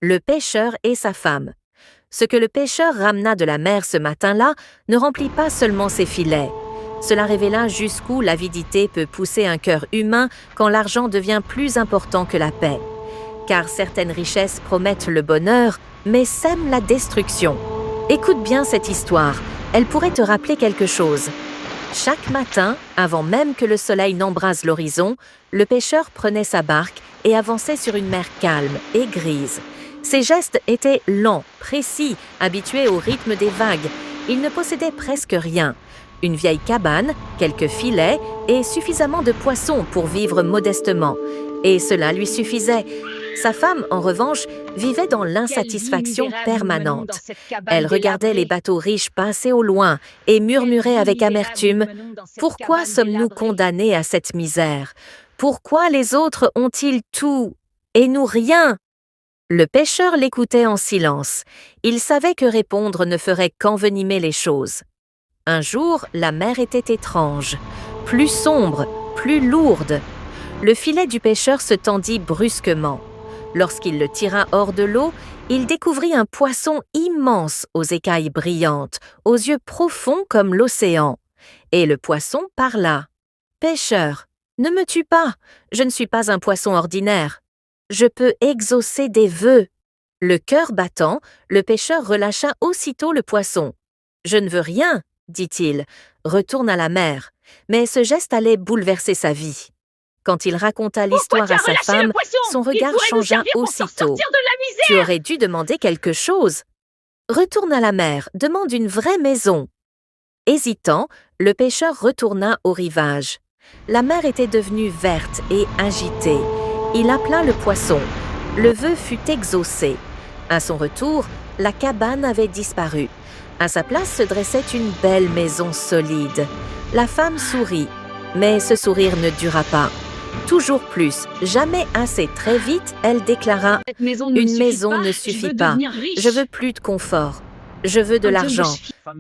Le pêcheur et sa femme. Ce que le pêcheur ramena de la mer ce matin-là ne remplit pas seulement ses filets. Cela révéla jusqu'où l'avidité peut pousser un cœur humain quand l'argent devient plus important que la paix. Car certaines richesses promettent le bonheur, mais sèment la destruction. Écoute bien cette histoire, elle pourrait te rappeler quelque chose. Chaque matin, avant même que le soleil n'embrase l'horizon, le pêcheur prenait sa barque et avançait sur une mer calme et grise. Ses gestes étaient lents, précis, habitués au rythme des vagues. Il ne possédait presque rien. Une vieille cabane, quelques filets et suffisamment de poissons pour vivre modestement. Et cela lui suffisait. Sa femme, en revanche, vivait dans l'insatisfaction permanente. Elle regardait les bateaux riches passer au loin et murmurait avec amertume « Pourquoi sommes-nous condamnés à cette misère? Pourquoi les autres ont-ils tout et nous rien ?» Le pêcheur l'écoutait en silence. Il savait que répondre ne ferait qu'envenimer les choses. Un jour, la mer était étrange, plus sombre, plus lourde. Le filet du pêcheur se tendit brusquement. Lorsqu'il le tira hors de l'eau, il découvrit un poisson immense aux écailles brillantes, aux yeux profonds comme l'océan. Et le poisson parla. « Pêcheur, ne me tue pas, je ne suis pas un poisson ordinaire. Je peux exaucer des vœux. » Le cœur battant, le pêcheur relâcha aussitôt le poisson. « Je ne veux rien, » dit-il, « retourne à la mer. » Mais ce geste allait bouleverser sa vie. Quand il raconta l'histoire à sa femme, son regard changea aussitôt. « Tu aurais dû demander quelque chose. »« Retourne à la mer, demande une vraie maison. » Hésitant, le pêcheur retourna au rivage. La mer était devenue verte et agitée. Il appela le poisson. Le vœu fut exaucé. À son retour, la cabane avait disparu. À sa place se dressait une belle maison solide. La femme sourit, mais ce sourire ne dura pas. Toujours plus, jamais assez, très vite, elle déclara « Une maison ne suffit pas, je veux plus de confort, je veux de l'argent. »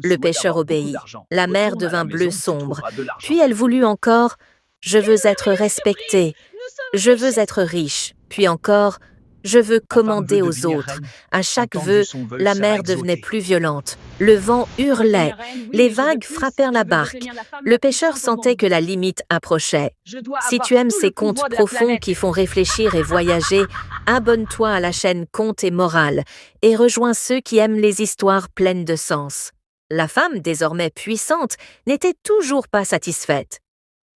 Le pêcheur obéit. La mer devint bleue sombre. Puis elle voulut encore « Je veux être respectée, je veux être riche. » Puis encore « Je veux commander aux autres. » À chaque vœu, la mer devenait plus violente. Le vent hurlait. Les vagues frappèrent la barque. Le pêcheur sentait que la limite approchait. Si tu aimes ces contes profonds qui font réfléchir et voyager, abonne-toi à la chaîne Contes et Morales et rejoins ceux qui aiment les histoires pleines de sens. La femme, désormais puissante, n'était toujours pas satisfaite.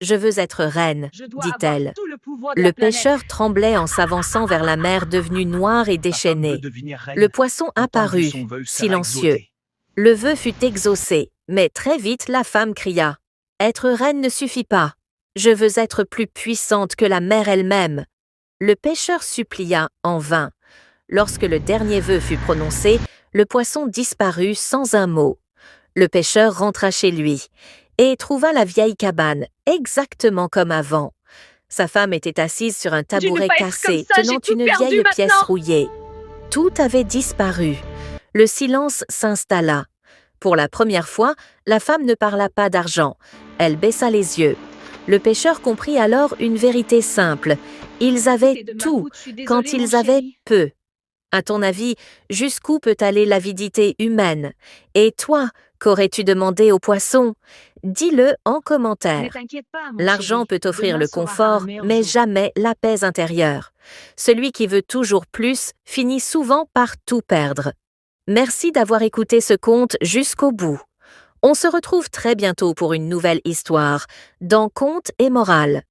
« Je veux être reine, » dit-elle. Le pêcheur tremblait en s'avançant vers la mer devenue noire et déchaînée. Le poisson apparut, silencieux. Le vœu fut exaucé, mais très vite la femme cria « Être reine ne suffit pas. Je veux être plus puissante que la mer elle-même. » Le pêcheur supplia en vain. Lorsque le dernier vœu fut prononcé, le poisson disparut sans un mot. Le pêcheur rentra chez lui et trouva la vieille cabane, exactement comme avant. Sa femme était assise sur un tabouret cassé, tenant une vieille pièce rouillée. Tout avait disparu. Le silence s'installa. Pour la première fois, la femme ne parla pas d'argent. Elle baissa les yeux. Le pêcheur comprit alors une vérité simple. Ils avaient tout quand ils avaient peu. À ton avis, jusqu'où peut aller l'avidité humaine? Et toi, qu'aurais-tu demandé au poisson? Dis-le en commentaire. L'argent peut offrir le confort, mais jamais la paix intérieure. Celui qui veut toujours plus finit souvent par tout perdre. Merci d'avoir écouté ce conte jusqu'au bout. On se retrouve très bientôt pour une nouvelle histoire dans Contes et Morales.